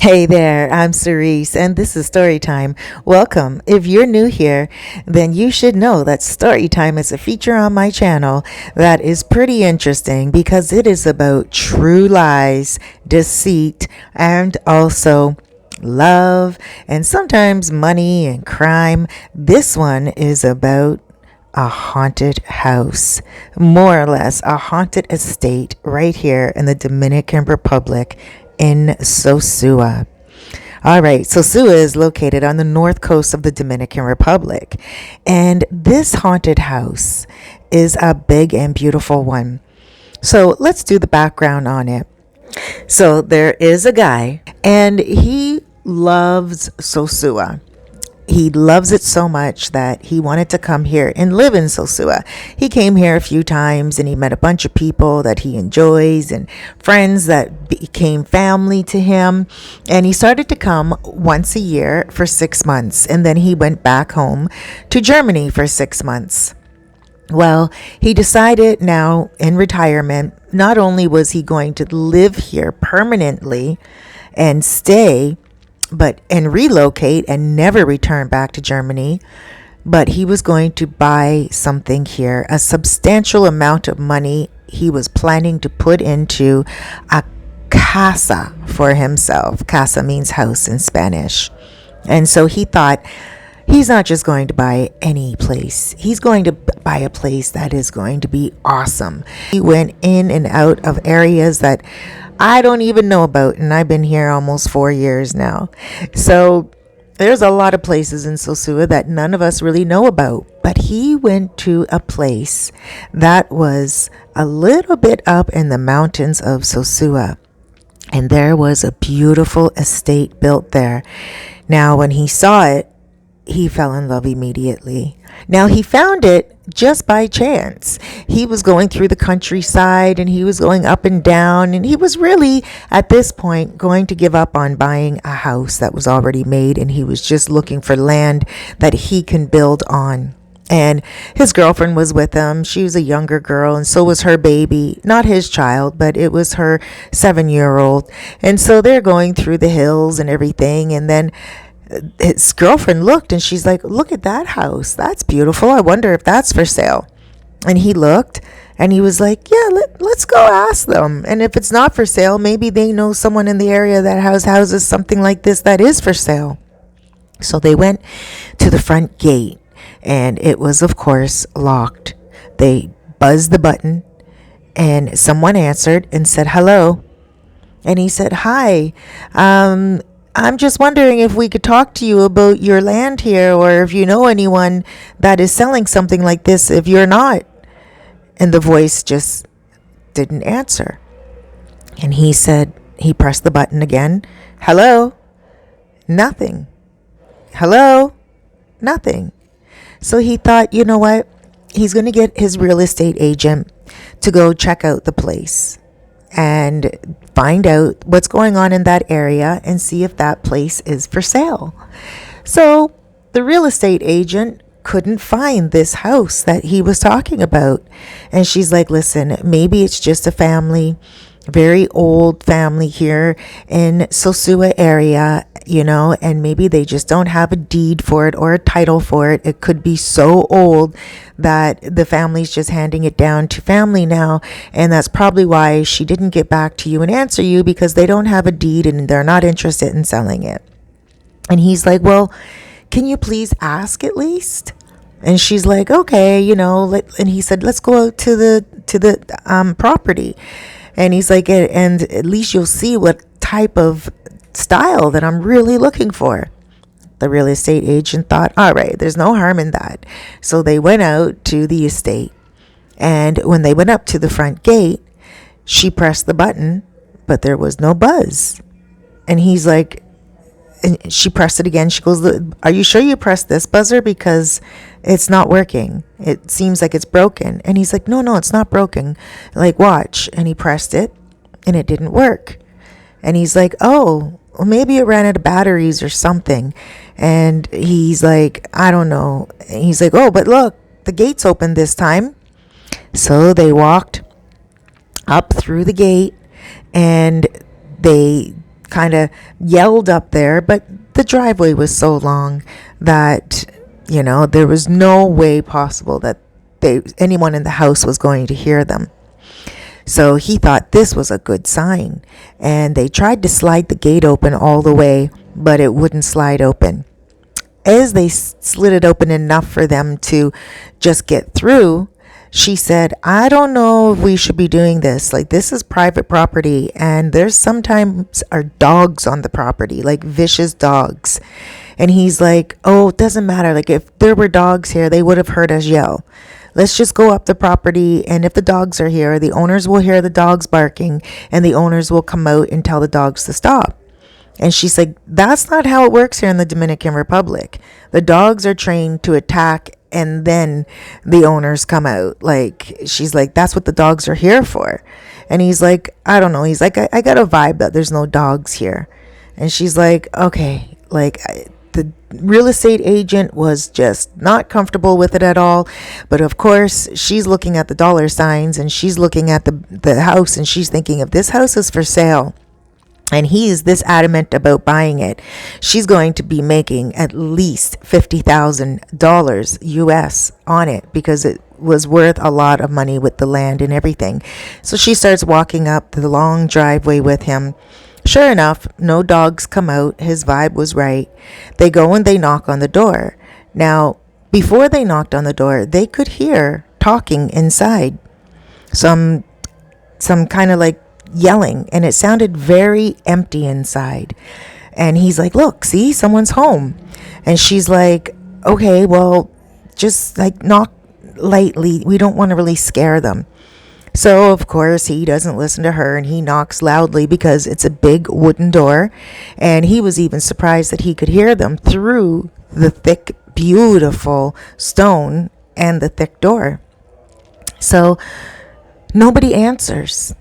Hey there, I'm Cerise, and this is Storytime. Welcome. If you're new here, then you should know that Storytime is a feature on my channel that is pretty interesting because it is about true lies, deceit, and also love, and sometimes money and crime. This one is about a haunted house, more or less a haunted estate right here in the Dominican Republic in Sosua. All right, Sosua is located on the north coast of the Dominican Republic, and this haunted house is a big and beautiful one. So let's do the background on it. So there is a guy, and he loves Sosua. He loves it so much that he wanted to come here and live in Sosua. He came here a few times and he met a bunch of people that he enjoys and friends that became family to him. And he started to come once a year for 6 months. And then he went back home to Germany for 6 months. Well, he decided now in retirement, not only was he going to live here permanently and stay, and relocate and never return back to Germany, but he was going to buy something here, a substantial amount of money he was planning to put into a casa for himself. Casa means house in Spanish. And so he thought, he's not just going to buy any place. He's going to buy a place that is going to be awesome. He went in and out of areas that I don't even know about, and I've been here almost 4 years now. So there's a lot of places in Sosua that none of us really know about. But he went to a place that was a little bit up in the mountains of Sosua. And there was a beautiful estate built there. Now, when he saw it, he fell in love immediately. Now, he found it just by chance. He was going through the countryside and he was going up and down, and he was really, at this point, going to give up on buying a house that was already made, and he was just looking for land that he can build on. And his girlfriend was with him. She was a younger girl, and so was her baby. Not his child, but it was her 7-year-old. And so they're going through the hills and everything, and then his girlfriend looked and she's like, look at that house. That's beautiful. I wonder if that's for sale. And he looked and he was like, yeah, let's go ask them. And if it's not for sale, maybe they know someone in the area that has houses something like this that is for sale. So they went to the front gate and it was, of course, locked. They buzzed the button and someone answered and said, hello. And he said, hi. I'm just wondering if we could talk to you about your land here, or if you know anyone that is selling something like this, if you're not. And the voice just didn't answer. And he said, he pressed the button again. Hello? Nothing. Hello? Nothing. So he thought, you know what? He's going to get his real estate agent to go check out the place and find out what's going on in that area and see if that place is for sale. So the real estate agent couldn't find this house that he was talking about. And she's like, listen, maybe it's just a family, very old family here in Sosua area, and maybe they just don't have a deed for it or a title for it. It could be so old that the family's just handing it down to family now, and that's probably why she didn't get back to you and answer you, because they don't have a deed and they're not interested in selling it. And he's like, well, can you please ask at least? And she's like, okay, and he said, let's go out to the property. And he's like, and at least you'll see what type of style that I'm really looking for. The real estate agent thought, all right, there's no harm in that. So they went out to the estate. And when they went up to the front gate, she pressed the button, but there was no buzz. And he's like, and she pressed it again. She goes, are you sure you pressed this buzzer? Because it's not working. It seems like it's broken. And he's like, no, it's not broken. Like, watch. And he pressed it and it didn't work. And he's like, oh, well, maybe it ran out of batteries or something. And he's like, I don't know. And he's like, oh, but look, the gate's open this time. So they walked up through the gate and they kind of yelled up there, but the driveway was so long that, there was no way possible that anyone in the house was going to hear them. So he thought this was a good sign, and they tried to slide the gate open all the way, but it wouldn't slide open. As they slid it open enough for them to just get through, she said, I don't know if we should be doing this. Like, this is private property, and there's sometimes are dogs on the property, like vicious dogs. And he's like, oh, it doesn't matter. Like, if there were dogs here, they would have heard us yell. Let's just go up the property, and if the dogs are here, the owners will hear the dogs barking, and the owners will come out and tell the dogs to stop. And she's like, that's not how it works here in the Dominican Republic. The dogs are trained to attack, and then the owners come out. Like, she's like, that's what the dogs are here for. And he's like, I don't know. He's like, I got a vibe that there's no dogs here. And she's like, okay, like, the real estate agent was just not comfortable with it at all. But of course, she's looking at the dollar signs, and she's looking at the house, and she's thinking, if this house is for sale and he is this adamant about buying it, she's going to be making at least $50,000 US on it, because it was worth a lot of money with the land and everything. So she starts walking up the long driveway with him. Sure enough, no dogs come out. His vibe was right. They go and they knock on the door. Now, before they knocked on the door, they could hear talking inside. Some kind of like yelling, and it sounded very empty inside. And he's like, look, see, someone's home. And she's like, okay, well, just like knock lightly. We don't want to really scare them. So, of course, he doesn't listen to her, and he knocks loudly because it's a big wooden door. And he was even surprised that he could hear them through the thick, beautiful stone and the thick door. So, nobody answers.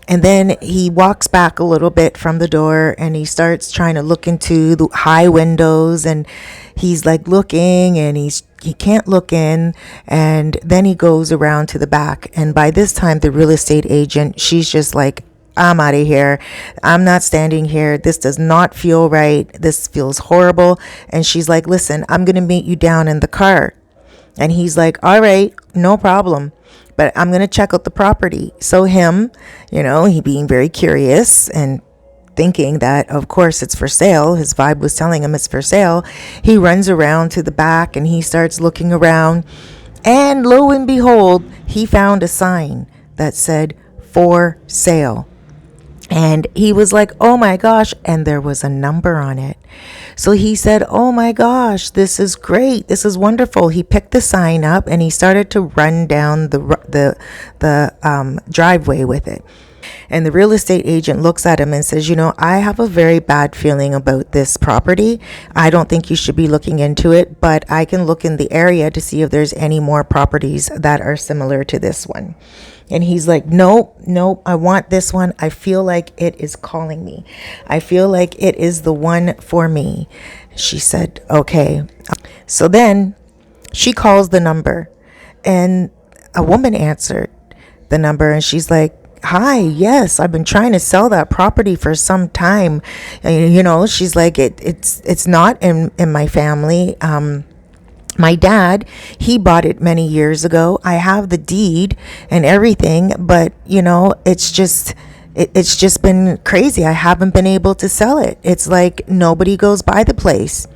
And then he walks back a little bit from the door, and he starts trying to look into the high windows, and he's like looking, and he can't look in. And then he goes around to the back, and by this time the real estate agent, she's just like, I'm out of here. I'm not standing here. This does not feel right. This feels horrible. And she's like, listen, I'm going to meet you down in the car. And he's like, all right, no problem, but I'm going to check out the property. So him, he being very curious and thinking that, of course, it's for sale. His vibe was telling him it's for sale. He runs around to the back, and he starts looking around. And lo and behold, he found a sign that said, for sale. And he was like, oh my gosh. And there was a number on it. So he said, oh my gosh, this is great. This is wonderful. He picked the sign up, and he started to run down the driveway with it. And the real estate agent looks at him and says, I have a very bad feeling about this property. I don't think you should be looking into it, but I can look in the area to see if there's any more properties that are similar to this one. And he's like, nope, I want this one. I feel like it is calling me. I feel like it is the one for me. She said, okay. So then she calls the number, and a woman answered the number, and she's like, hi, yes, I've been trying to sell that property for some time. And, she's like, it's not in my family. My dad, he bought it many years ago. I have the deed and everything, but it's just been crazy. I haven't been able to sell it. It's like nobody goes by the place.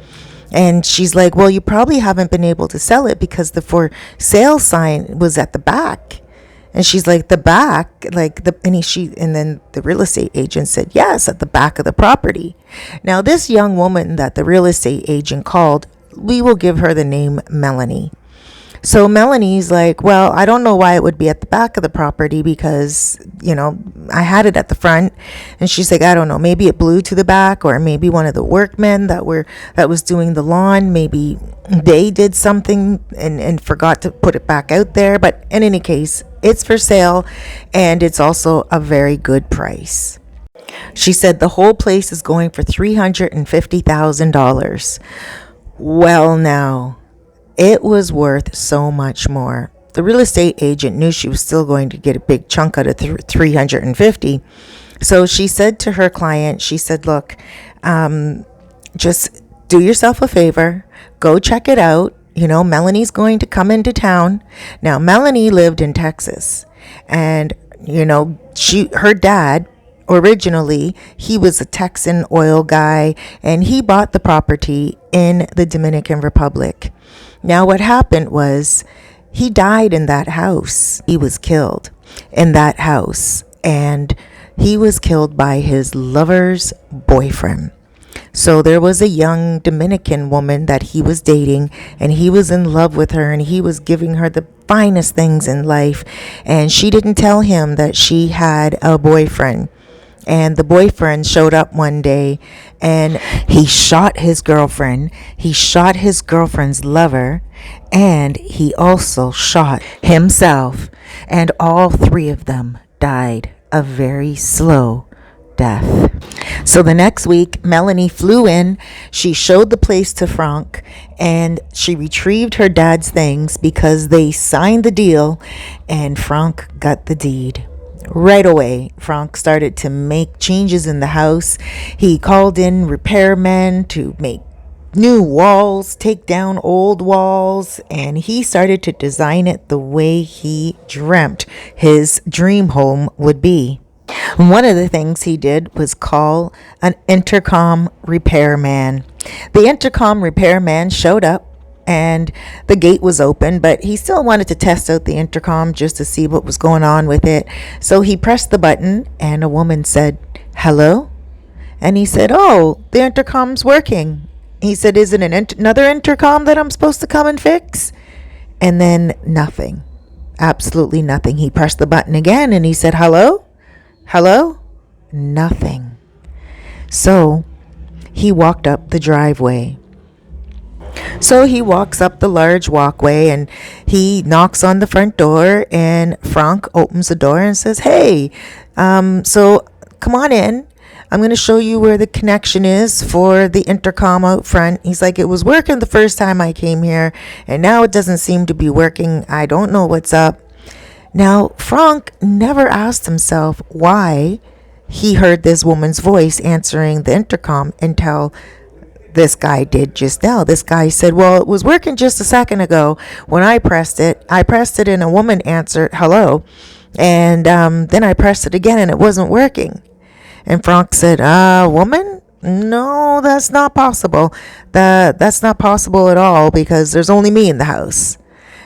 And she's like, well, you probably haven't been able to sell it because the for sale sign was at the back. And she's like, the back, and then the real estate agent said, yes, at the back of the property. Now, this young woman that the real estate agent called, we will give her the name Melanie. So Melanie's like, well, I don't know why it would be at the back of the property because, I had it at the front. And she's like, I don't know, maybe it blew to the back, or maybe one of the workmen that was doing the lawn, maybe they did something and forgot to put it back out there. But in any case, it's for sale, and it's also a very good price. She said the whole place is going for $350,000. Well, now, it was worth so much more. The real estate agent knew she was still going to get a big chunk out of 350, So she said to her client, she said, look, just do yourself a favor, go check it out. Melanie's going to come into town. Now, Melanie lived in Texas, and her dad, originally, he was a Texan oil guy, and he bought the property in the Dominican Republic. Now, what happened was he died in that house. He was killed in that house, and he was killed by his lover's boyfriend. So there was a young Dominican woman that he was dating, and he was in love with her, and he was giving her the finest things in life. And she didn't tell him that she had a boyfriend. And the boyfriend showed up one day, and he shot his girlfriend. He shot his girlfriend's lover, and he also shot himself. And all three of them died a very slow death. So the next week, Melanie flew in. She showed the place to Frank, and she retrieved her dad's things because they signed the deal, and Frank got the deed. Right away, Frank started to make changes in the house. He called in repairmen to make new walls, take down old walls, and he started to design it the way he dreamt his dream home would be. One of the things he did was call an intercom repairman. The intercom repairman showed up, and the gate was open, but he still wanted to test out the intercom just to see what was going on with it. So he pressed the button, and a woman said, "Hello?" And he said, "Oh, the intercom's working." He said, "Is it another intercom that I'm supposed to come and fix?" And then nothing. Absolutely nothing. He pressed the button again, and he said, "Hello? Hello?" Nothing. So he walked up the driveway. So he walks up the large walkway, and he knocks on the front door, and Frank opens the door and says, "Hey, so come on in. I'm going to show you where the connection is for the intercom out front." He's like, "It was working the first time I came here, and now it doesn't seem to be working. I don't know what's up." Now, Frank never asked himself why he heard this woman's voice answering the intercom until this guy did just now. This guy said, "Well, it was working just a second ago when I pressed it. I pressed it and a woman answered, 'Hello.' And then I pressed it again and it wasn't working." And Frank said, "Woman? No, that's not possible. That's not possible at all because there's only me in the house."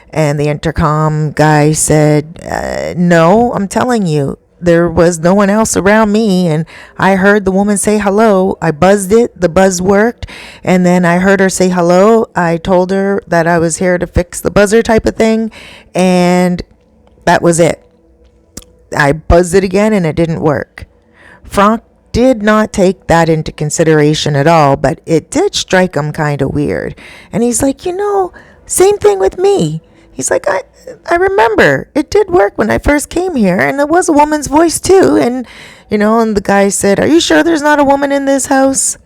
And the intercom guy said, "No, I'm telling you, there was no one else around me, and I heard the woman say hello. I buzzed it, the buzz worked, and then I heard her say hello. I told her that I was here to fix the buzzer type of thing, and that was it. I buzzed it again and it didn't work." Frank did not take that into consideration at all, but it did strike him kind of weird. And he's like, same thing with me. He's like, I remember it did work when I first came here, and it was a woman's voice too. And the guy said, "Are you sure there's not a woman in this house?"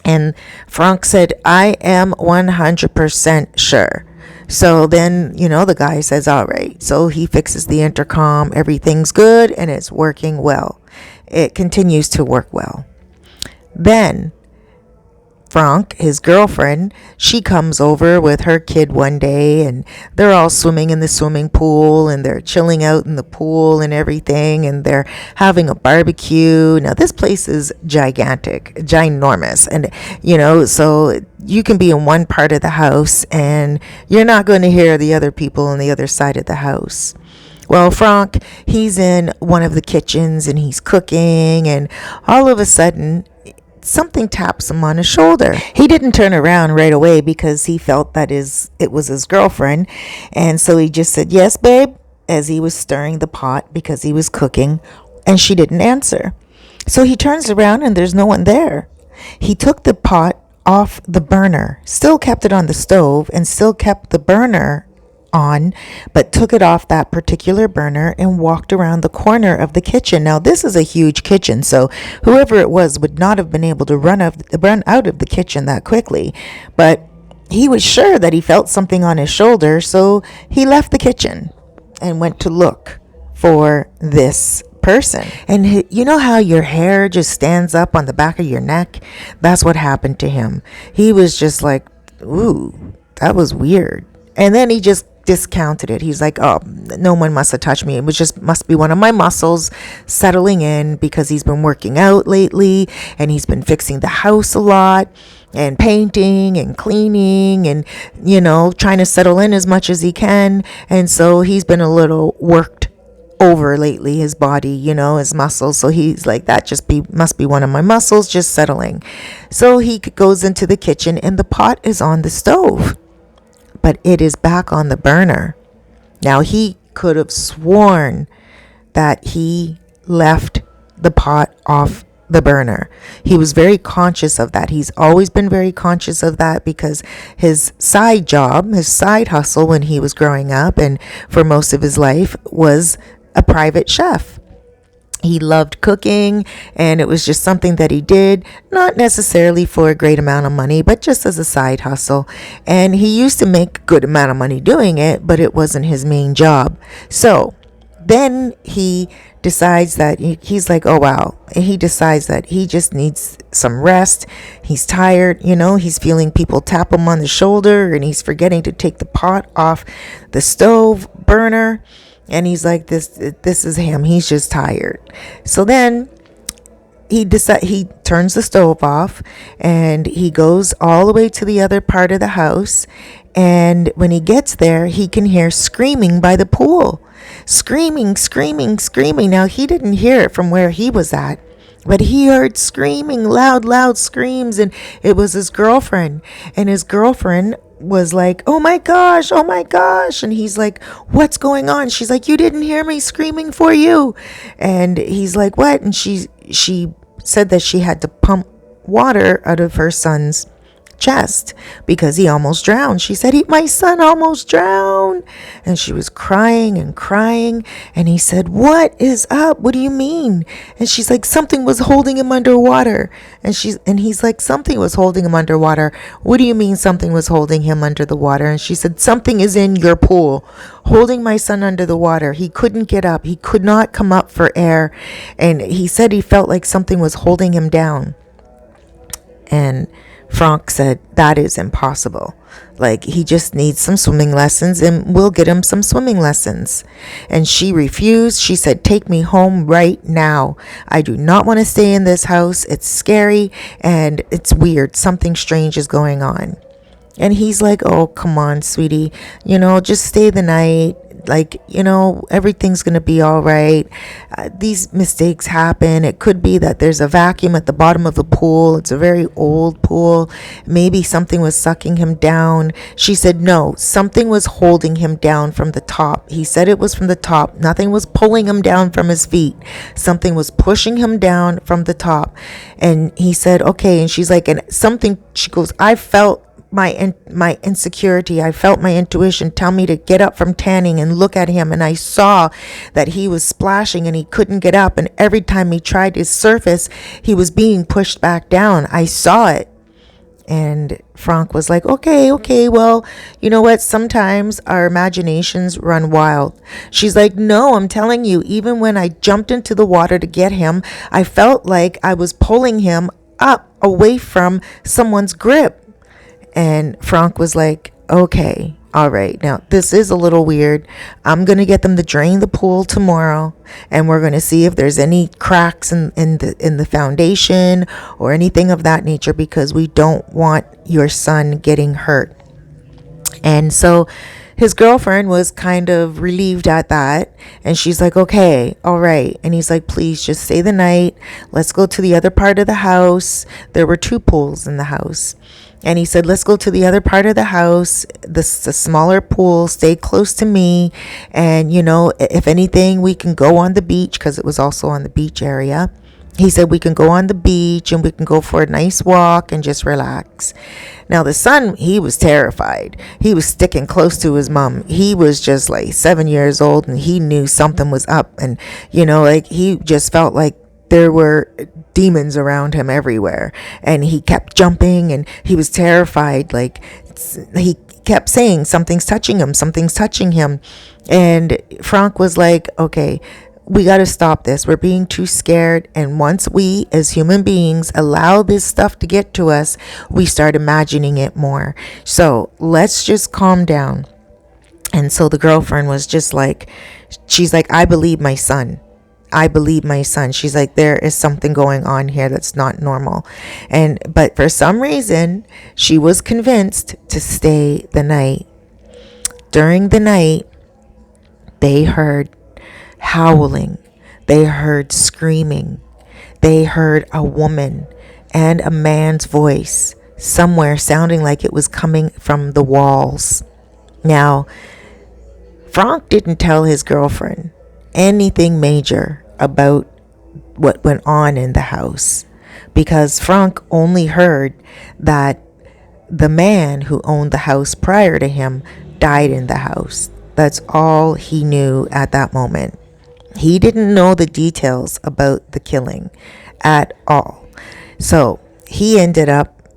And Frank said, "I am 100% sure." So then, the guy says, "All right." So he fixes the intercom. Everything's good, and it's working well. It continues to work well. Then Frank, his girlfriend, she comes over with her kid one day, and they're all swimming in the swimming pool, and they're chilling out in the pool and everything, and they're having a barbecue. Now, this place is gigantic, ginormous, and so you can be in one part of the house and you're not going to hear the other people on the other side of the house. Well, Frank, he's in one of the kitchens and he's cooking, and all of a sudden something taps him on his shoulder. He didn't turn around right away because he felt that it was his girlfriend, and so he just said, "Yes, babe," as he was stirring the pot because he was cooking, and she didn't answer. So he turns around and there's no one there. He took the pot off the burner, still kept it on the stove and still kept the burner on, but took it off that particular burner and walked around the corner of the kitchen. Now, this is a huge kitchen, so whoever it was would not have been able to run out of the kitchen that quickly. But he was sure that he felt something on his shoulder, so he left the kitchen and went to look for this person. And you know how your hair just stands up on the back of your neck? That's what happened to him. He was just like, ooh, that was weird. And then he just discounted it. He's like, oh, no one must have touched me. It was just must be one of my muscles settling in, because he's been working out lately and he's been fixing the house a lot and painting and cleaning and, trying to settle in as much as he can. And so he's been a little worked over lately, his body, his muscles. So he's like, that must be one of my muscles just settling. So he goes into the kitchen and the pot is on the stove, but it is back on the burner. Now he could have sworn that he left the pot off the burner. He was very conscious of that. He's always been very conscious of that, because his side job, his side hustle when he was growing up and for most of his life, was a private chef. He loved cooking, and it was just something that he did, not necessarily for a great amount of money, but just as a side hustle. And he used to make a good amount of money doing it, but it wasn't his main job. So then he decides that he's like, oh wow. And he decides that he just needs some rest. He's tired, he's feeling people tap him on the shoulder, and he's forgetting to take the pot off the stove burner. And he's like, this is him. He's just tired. So then he turns the stove off, and he goes all the way to the other part of the house. And when he gets there, he can hear screaming by the pool. Screaming, screaming, screaming. Now, he didn't hear it from where he was at, but he heard screaming, loud screams. And it was his girlfriend. And his girlfriend was like, oh my gosh. And he's like, what's going on? She's like, you didn't hear me screaming for you. And he's like, what? And she said that she had to pump water out of her son's chest because he almost drowned. She said, my son almost drowned. And she was crying and crying. And he said, what is up? What do you mean? And she's like, something was holding him underwater. And he's like, something was holding him underwater. What do you mean something was holding him under the water? And she said, something is in your pool holding my son under the water. He couldn't get up. He could not come up for air. And he said he felt like something was holding him down. And Frank said, that is impossible. Like, he just needs some swimming lessons and we'll get him some swimming lessons. And she refused. She said, take me home right now. I do not want to stay in this house. It's scary and it's weird. Something strange is going on. And he's like, oh, come on, sweetie. Just stay the night. Like, everything's going to be all right. These mistakes happen. It could be that there's a vacuum at the bottom of the pool. It's a very old pool. Maybe something was sucking him down. She said, no, something was holding him down from the top. He said it was from the top. Nothing was pulling him down from his feet. Something was pushing him down from the top. And he said, okay. And she's like, and something, she goes, I felt my insecurity. I felt my intuition tell me to get up from tanning and look at him. And I saw that he was splashing and he couldn't get up. And every time he tried to surface, he was being pushed back down. I saw it. And Frank was like, okay, well, you know what? Sometimes our imaginations run wild. She's like, no, I'm telling you, even when I jumped into the water to get him, I felt like I was pulling him up away from someone's grip. And Frank was like, okay, all right. Now, this is a little weird. I'm going to get them to drain the pool tomorrow. And we're going to see if there's any cracks in the foundation or anything of that nature, because we don't want your son getting hurt. And so his girlfriend was kind of relieved at that. And she's like, okay, all right. And he's like, please just stay the night. Let's go to the other part of the house. There were 2 pools in the house. And he said, let's go to the other part of the house, the smaller pool, stay close to me. And, if anything, we can go on the beach, because it was also on the beach area. He said, we can go on the beach and we can go for a nice walk and just relax. Now, the son, he was terrified. He was sticking close to his mom. He was just like 7 years old and he knew something was up. And, he just felt like there were demons around him everywhere, and he kept jumping and he was terrified. Like, he kept saying, something's touching him. And Frank was like, okay, we got to stop this. We're being too scared. And once we, as human beings, allow this stuff to get to us, we start imagining it more. So let's just calm down. And so the girlfriend was just like, she's like, I believe my son. I believe my son. She's like, there is something going on here that's not normal. But for some reason, she was convinced to stay the night. During the night, they heard howling. They heard screaming. They heard a woman and a man's voice somewhere sounding like it was coming from the walls. Now, Frank didn't tell his girlfriend anything major about what went on in the house because Frank only heard that the man who owned the house prior to him died in the house. That's all he knew at that moment. He didn't know the details about the killing at all. So he ended up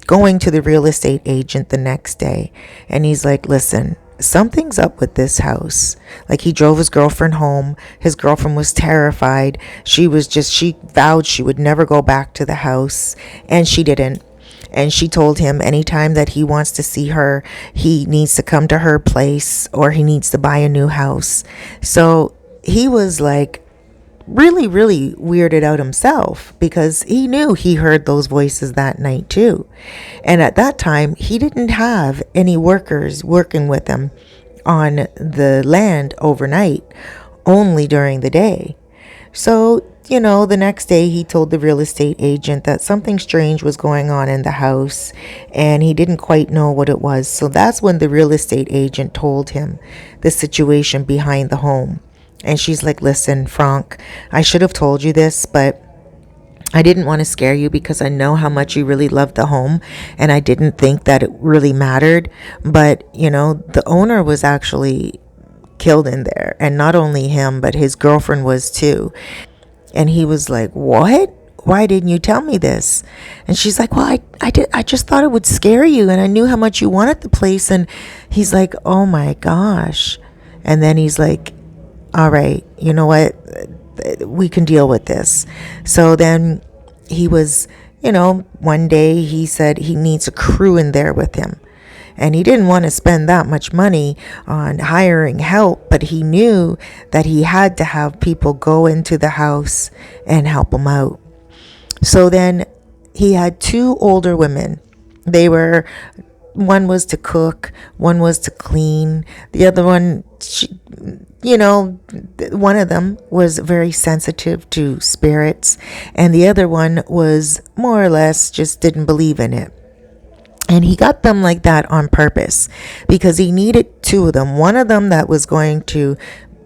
going to the real estate agent the next day, and he's like, listen, something's up with this house. Like, he drove his girlfriend home. His girlfriend was terrified. She vowed she would never go back to the house, and she didn't. And she told him anytime that he wants to see her, he needs to come to her place or he needs to buy a new house. So he was like really, really weirded out himself because he knew he heard those voices that night too. And at that time, he didn't have any workers working with him on the land overnight, only during the day. So, the next day he told the real estate agent that something strange was going on in the house and he didn't quite know what it was. So that's when the real estate agent told him the situation behind the home. And she's like, listen, Frank, I should have told you this, but I didn't want to scare you because I know how much you really love the home and I didn't think that it really mattered. But, the owner was actually killed in there, and not only him, but his girlfriend was too. And he was like, what? Why didn't you tell me this? And she's like, well, I just thought it would scare you, and I knew how much you wanted the place. And he's like, oh my gosh. And then he's like, all right, you know what? We can deal with this. So then he was, one day he said he needs a crew in there with him. And he didn't want to spend that much money on hiring help, but he knew that he had to have people go into the house and help him out. So then he had two older women. One was to cook, one was to clean. The other one, one of them was very sensitive to spirits, and the other one was more or less just didn't believe in it. And he got them like that on purpose because he needed two of them. One of them that was going to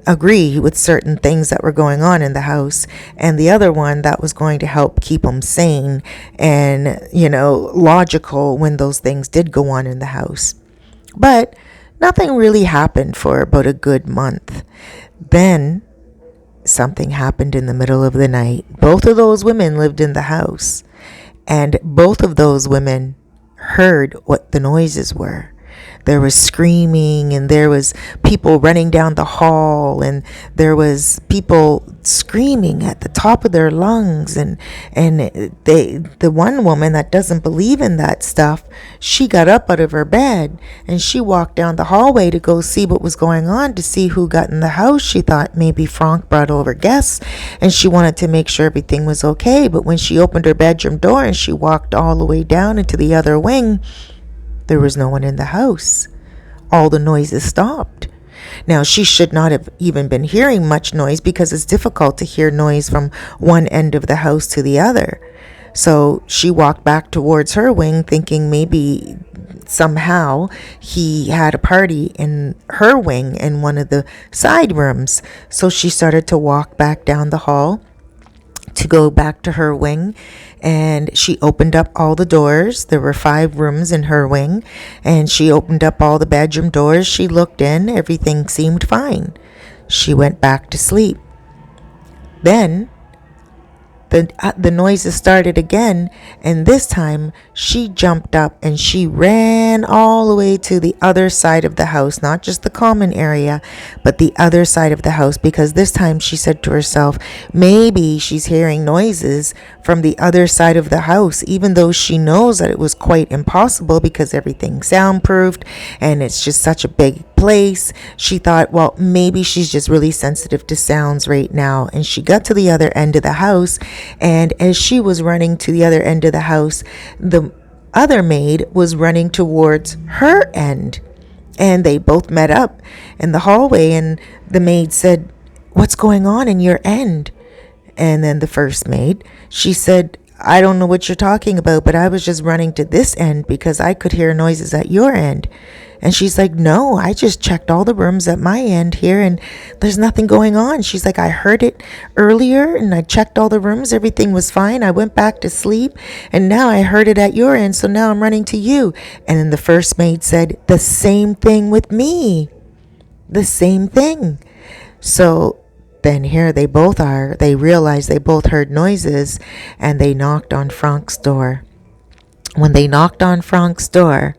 agree with certain things that were going on in the house, and the other one that was going to help keep him sane and, logical when those things did go on in the house. But nothing really happened for about a good month. Then something happened in the middle of the night. Both of those women lived in the house, and both of those women heard what the noises were. There was screaming, and there was people running down the hall, and there was people screaming at the top of their lungs, and the one woman that doesn't believe in that stuff, she got up out of her bed and she walked down the hallway to go see what was going on, to see who got in the house. She thought maybe Frank brought over guests and she wanted to make sure everything was okay. But when she opened her bedroom door and she walked all the way down into the other wing, there was no one in the house. All the noises stopped. Now, she should not have even been hearing much noise because it's difficult to hear noise from one end of the house to the other. So she walked back towards her wing thinking maybe somehow he had a party in her wing in one of the side rooms. So she started to walk back down the hall to go back to her wing, and she opened up all the doors. There were 5 rooms in her wing, and she opened up all the bedroom doors. She looked in. Everything seemed fine. She went back to sleep. Then the noises started again, and this time she jumped up and she ran all the way to the other side of the house, not just the common area, but the other side of the house, because this time she said to herself, maybe she's hearing noises from the other side of the house, even though she knows that it was quite impossible because everything's soundproofed and it's just such a big place. She thought, well, maybe she's just really sensitive to sounds right now. And she got to the other end of the house, and as she was running to the other end of the house, the other maid was running towards her end, and they both met up in the hallway, and the maid said, what's going on in your end? And then the first maid, she said, I don't know what you're talking about, but I was just running to this end because I could hear noises at your end. And she's like, no, I just checked all the rooms at my end here and there's nothing going on. She's like, I heard it earlier and I checked all the rooms. Everything was fine. I went back to sleep and now I heard it at your end. So now I'm running to you. And then the first maid said, the same thing with me. The same thing. So then here they both are. They realized they both heard noises and they knocked on Frank's door. When they knocked on Frank's door,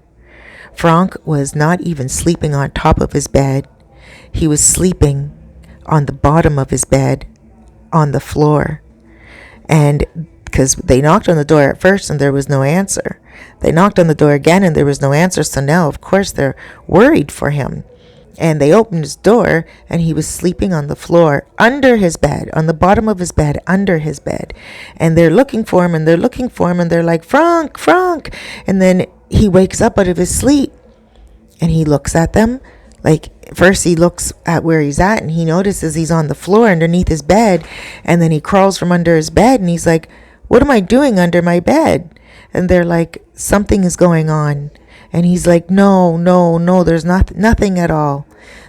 Frank was not even sleeping on top of his bed. He was sleeping on the bottom of his bed on the floor. And because they knocked on the door at first and there was no answer. They knocked on the door again and there was no answer. So now, of course, they're worried for him. And they opened his door and he was sleeping on the floor under his bed, on the bottom of his bed, under his bed. And they're looking for him and they're looking for him and they're like, Frank, Frank. And then he wakes up out of his sleep and he looks at them. Like, first he looks at where he's at and he notices he's on the floor underneath his bed. And then he crawls from under his bed and he's like, what am I doing under my bed? And they're like, something is going on. And he's like, no, there's nothing at all.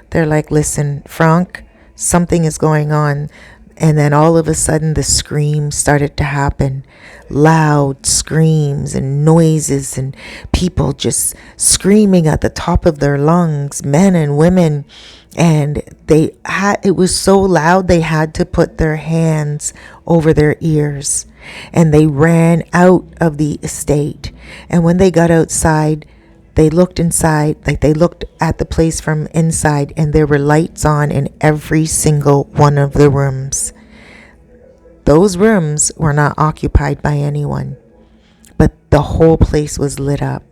They're like, listen, Frank, something is going on. And then all of a sudden the screams started to happen. Loud screams and noises and people just screaming at the top of their lungs, men and women. And it was so loud they had to put their hands over their ears. And they ran out of the estate. And when they got outside, they looked inside, like they looked at the place from inside, and there were lights on in every single one of the rooms. Those rooms were not occupied by anyone, but the whole place was lit up.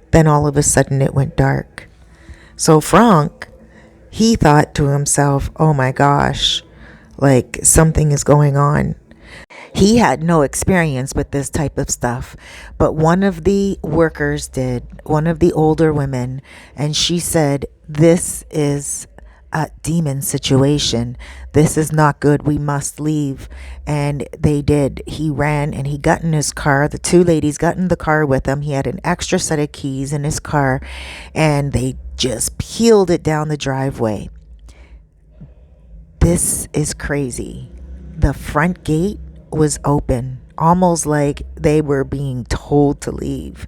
Then all of a sudden it went dark. So Frank, he thought to himself, oh my gosh, like something is going on. He had no experience with this type of stuff, but one of the workers did, one of the older women, and she said, this is a demon situation. This is not good. We must leave. And they did. He ran and he got in his car. The two ladies got in the car with him. He had an extra set of keys in his car and they just peeled it down the driveway. This is crazy. The front gate was open, almost like they were being told to leave.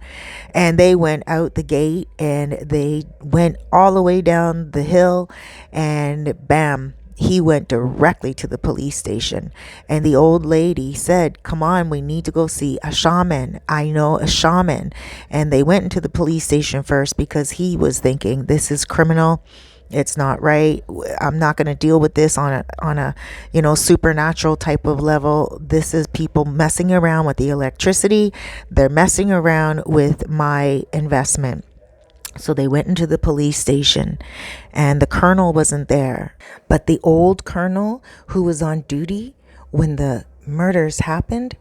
And they went out the gate and they went all the way down the hill and bam, he went directly to the police station. And the old lady said, come on, we need to go see a shaman. I know a shaman. And they went into the police station first because he was thinking, this is criminal. It's not right. I'm not going to deal with this on a supernatural type of level. This is people messing around with the electricity. They're messing around with my investment. So they went into the police station and the colonel wasn't there. But the old colonel who was on duty when the murders happened,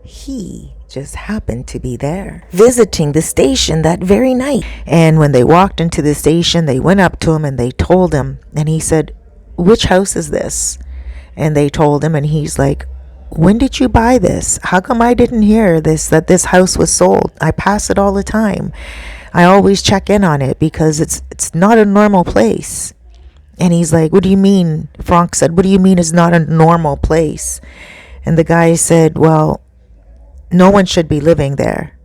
he just happened to be there visiting the station that very night. And when they walked into the station, they went up to him and they told him, and he said, which house is this? And they told him, and he's like, when did you buy this? How come I didn't hear that this house was sold? I pass it all the time. I always check in on it because it's not a normal place. And he's like, what do you mean? Frank said, what do you mean it's not a normal place? And the guy said, well, no one should be living there.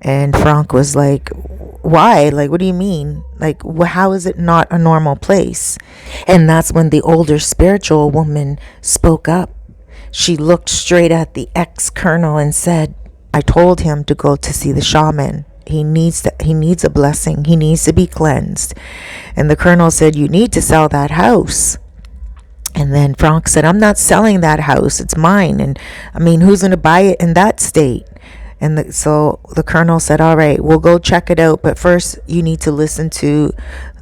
And Frank was like, why? Like, what do you mean? Like, how is it not a normal place? And that's when the older spiritual woman spoke up. She looked straight at the ex-colonel and said, I told him to go to see the shaman. He needs a blessing. He needs to be cleansed. And the colonel said, you need to sell that house. And then Frank said, I'm not selling that house. It's mine. And I mean, who's going to buy it in that state? And so the colonel said, all right, we'll go check it out. But first, you need to listen to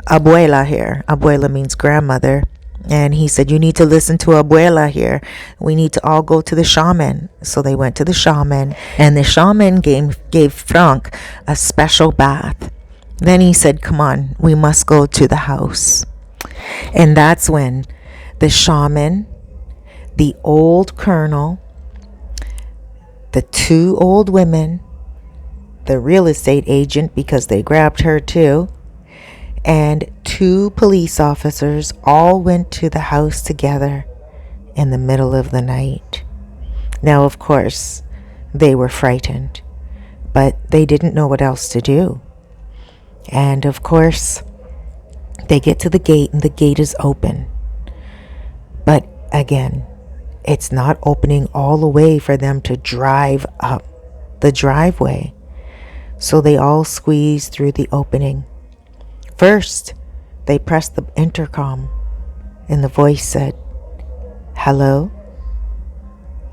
Abuela here. Abuela means grandmother. And he said, you need to listen to Abuela here. We need to all go to the shaman. So they went to the shaman. And the shaman gave Frank a special bath. Then he said, come on, we must go to the house. And that's when the shaman, the old colonel, the two old women, the real estate agent, because they grabbed her too, and two police officers all went to the house together in the middle of the night. Now, of course, they were frightened, but they didn't know what else to do. And of course, they get to the gate and the gate is open. But again, it's not opening all the way for them to drive up the driveway. So they all squeeze through the opening. First, they pressed the intercom and the voice said, hello?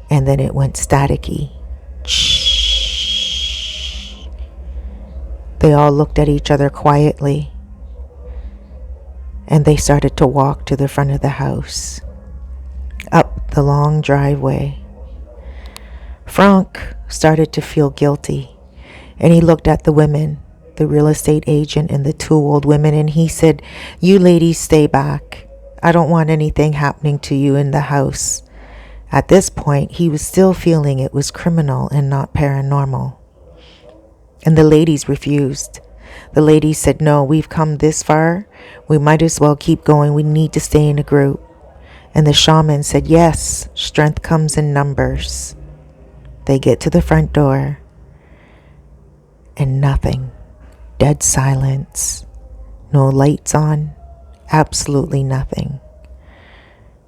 And then it went staticky. Shh. They all looked at each other quietly and they started to walk to the front of the house, up the long driveway. Frank started to feel guilty, and he looked at the women, the real estate agent and the two old women, and he said, you ladies stay back. I don't want anything happening to you in the house. At this point, he was still feeling it was criminal and not paranormal. And the ladies refused. The ladies said, no, we've come this far. We might as well keep going. We need to stay in a group. And the shaman said, yes, strength comes in numbers. They get to the front door and nothing. Dead silence. No lights on. Absolutely nothing.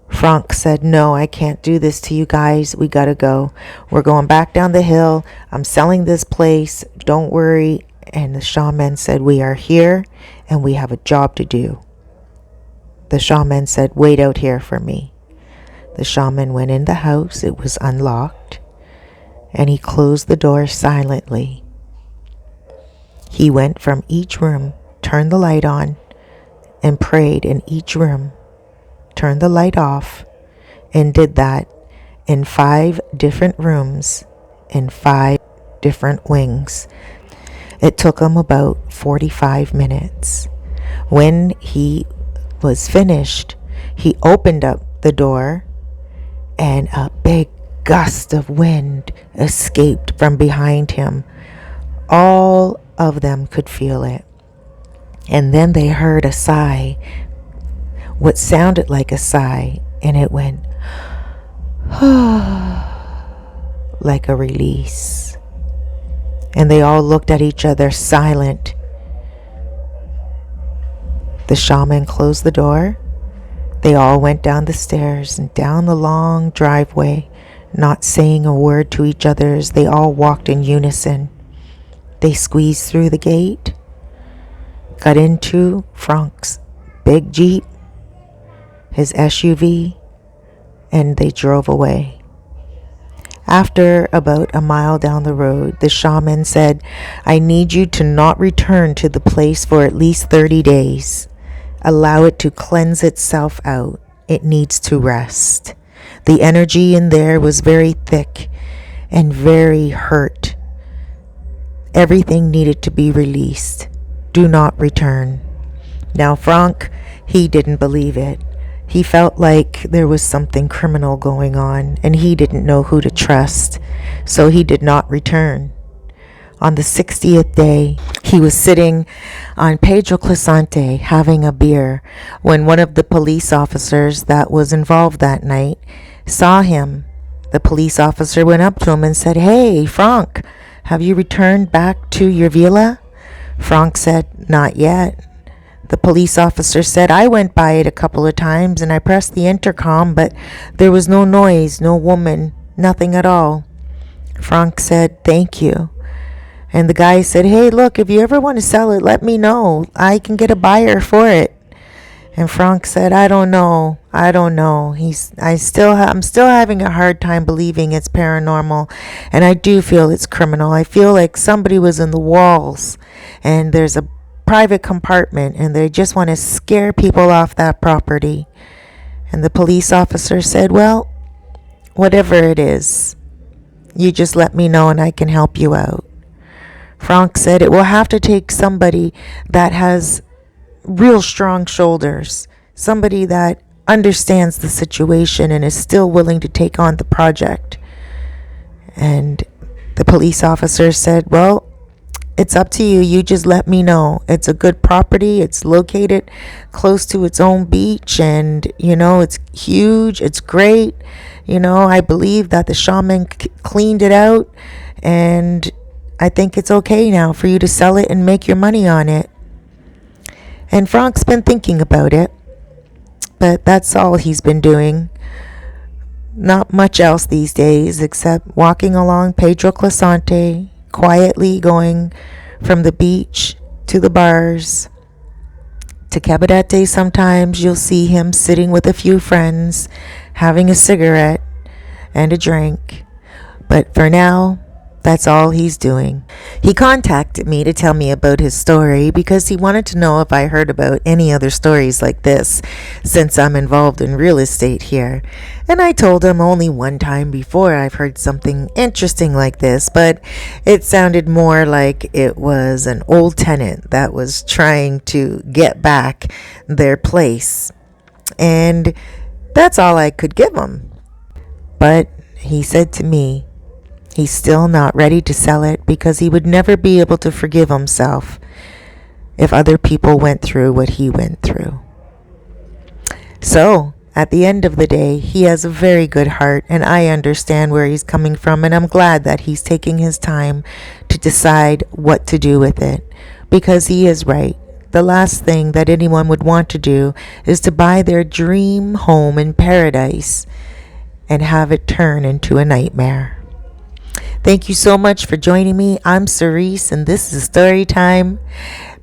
Frank said, no, I can't do this to you guys. We gotta go. We're going back down the hill. I'm selling this place. Don't worry. And the shaman said, we are here and we have a job to do. The shaman said, wait out here for me. The shaman went in the house. It was unlocked. And he closed the door silently. He went from each room, turned the light on, and prayed in each room, turned the light off, and did that in 5 different rooms in 5 different wings. It took him about 45 minutes. When he was finished, he opened up the door and a big gust of wind escaped from behind him. All of them could feel it. And then they heard a sigh, what sounded like a sigh, and it went like a release. And they all looked at each other silent. The shaman closed the door. They all went down the stairs and down the long driveway, not saying a word to each other as they all walked in unison. They squeezed through the gate, got into Frank's big Jeep, his SUV, and they drove away. After about a mile down the road, the shaman said, I need you to not return to the place for at least 30 days. Allow it to cleanse itself out. It needs to rest. The energy in there was very thick and very hurt. Everything needed to be released. Do not return. Now, Frank, he didn't believe it. He felt like there was something criminal going on, and he didn't know who to trust, so he did not return. On the 60th day, he was sitting on Pedro Clisante having a beer when one of the police officers that was involved that night saw him. The police officer went up to him and said, Hey, Frank, have you returned back to your villa? Frank said, Not yet. The police officer said, I went by it a couple of times and I pressed the intercom, but there was no noise, no woman, nothing at all. Frank said, thank you. And the guy said, hey, look, if you ever want to sell it, let me know. I can get a buyer for it. And Frank said, I don't know. I'm still having a hard time believing it's paranormal. And I do feel it's criminal. I feel like somebody was in the walls and there's a private compartment and they just want to scare people off that property. And the police officer said, well, whatever it is, you just let me know and I can help you out. Frank said it will have to take somebody that has real strong shoulders, somebody that understands the situation and is still willing to take on the project. And the police officer said, well, it's up to you. You just let me know. It's a good property. It's located close to its own beach and, it's huge. It's great. I believe that the shaman cleaned it out and I think it's okay now for you to sell it and make your money on it. And Frank's been thinking about it, but that's all he's been doing. Not much else these days except walking along Pedro Clasante, quietly going from the beach to the bars to Cabarete. Sometimes you'll see him sitting with a few friends, having a cigarette and a drink. But for now, that's all he's doing. He contacted me to tell me about his story because he wanted to know if I heard about any other stories like this since I'm involved in real estate here. And I told him only one time before I've heard something interesting like this, but it sounded more like it was an old tenant that was trying to get back their place. And that's all I could give him. But he said to me, he's still not ready to sell it because he would never be able to forgive himself if other people went through what he went through. So, at the end of the day, he has a very good heart and I understand where he's coming from, and I'm glad that he's taking his time to decide what to do with it because he is right. The last thing that anyone would want to do is to buy their dream home in paradise and have it turn into a nightmare. Thank you so much for joining me. I'm Cerise, and this is Story Time.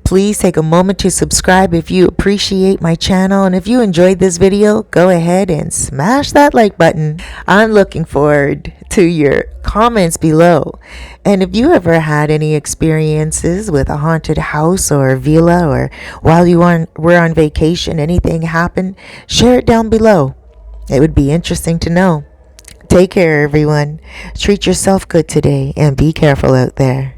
Please take a moment to subscribe if you appreciate my channel. And if you enjoyed this video, go ahead and smash that like button. I'm looking forward to your comments below. And if you ever had any experiences with a haunted house or a villa, or while you were on vacation, anything happened, share it down below. It would be interesting to know. Take care, everyone. Treat yourself good today and be careful out there.